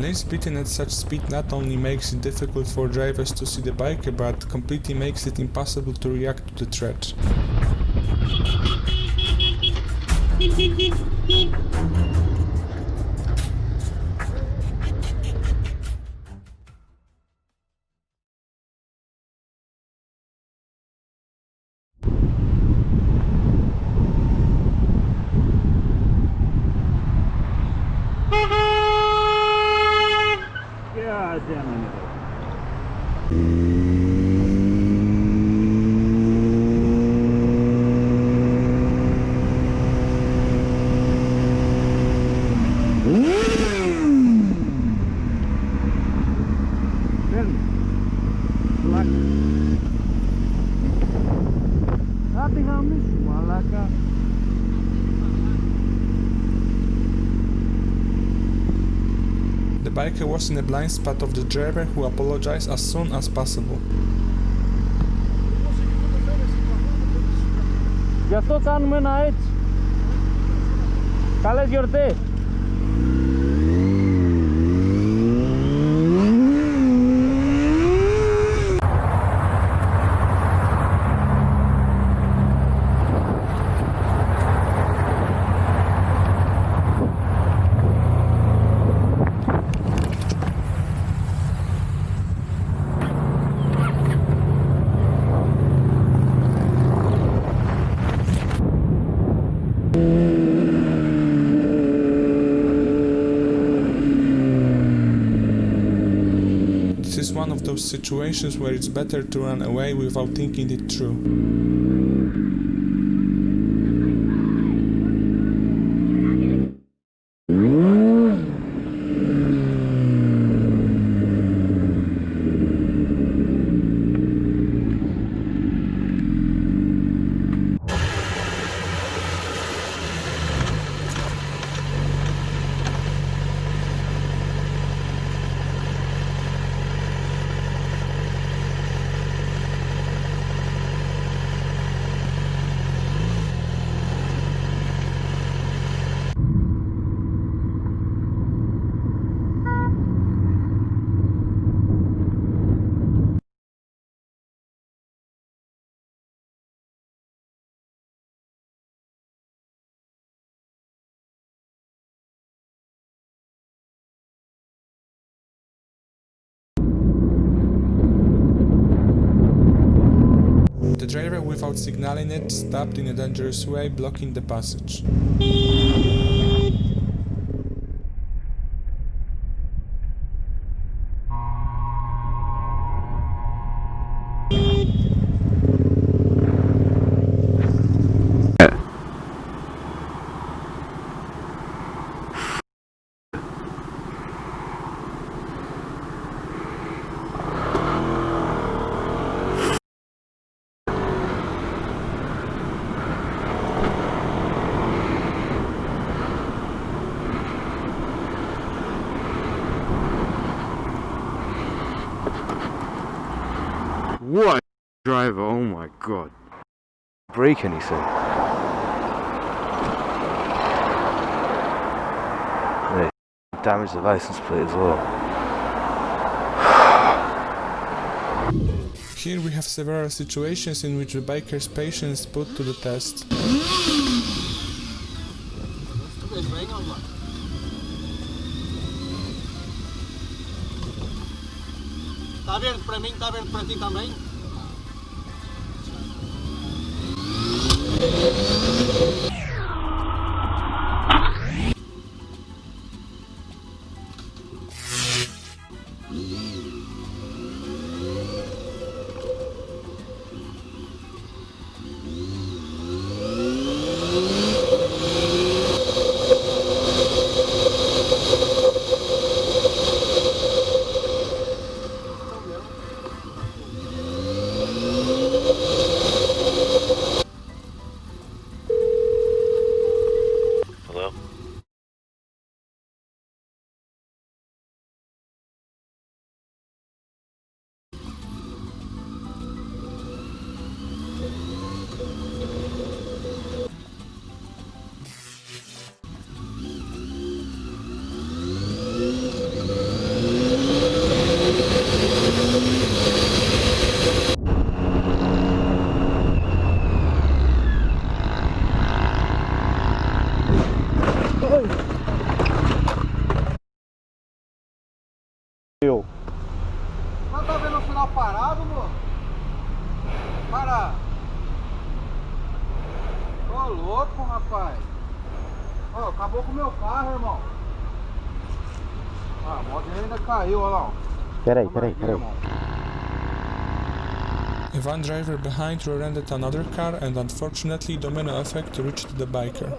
Lane splitting at such speed not only makes it difficult for drivers to see the biker, but completely makes it impossible to react to the threat. God damn it. The biker was in a blind spot of the driver, who apologized as soon as possible. Ya tot în mână aici. Cale Gheorte. This is one of those situations where it's better to run away without thinking it through. The driver, without signaling it, stopped in a dangerous way, blocking the passage. What a driver, oh my god. Brake anything. They damaged the license plate as well. Here we have several situations in which the biker's patience is put to the test. Tá aberto para mim, tá aberto para ti também? tá vendo o sinal parado, moço? Para! Ô, louco, rapaz! Ô, acabou com o meu carro, irmão! Ah, a moto ainda caiu, olha lá. Peraí. Irmão. A van driver behind rear-ended another car and unfortunately domino effect reached the biker.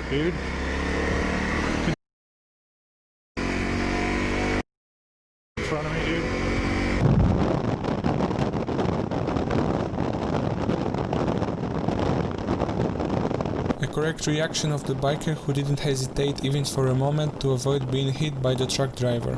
Dude. In front of me, dude. A correct reaction of the biker who didn't hesitate even for a moment to avoid being hit by the truck driver.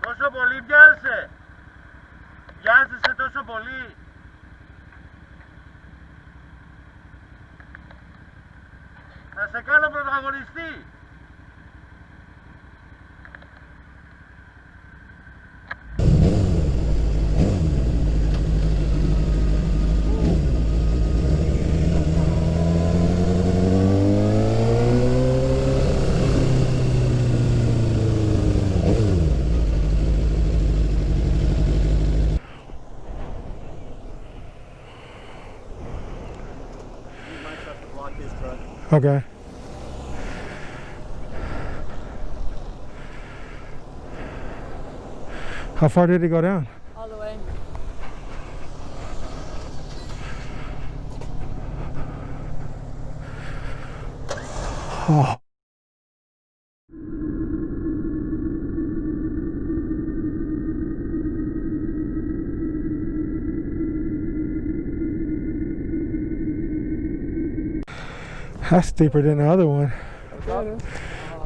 Τόσο πολύ βιάζεσαι! Βιάζεσαι τόσο πολύ! Θα σε κάνω πρωταγωνιστή! Okay. How far did he go down? All the way. Oh. That's steeper than the other one.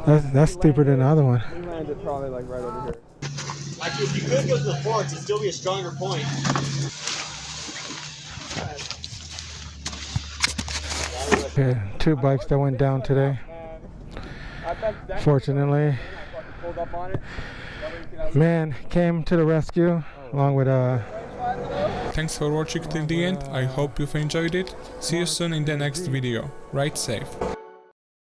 That's steeper than the other one. We landed probably like right over here. Like if you could go to the forks, it'd still be a stronger point. Okay, 2 bikes that went down today. Fortunately, man came to the rescue along with Thanks for watching till the end, I hope you've enjoyed it. See you soon in the next video. Ride safe.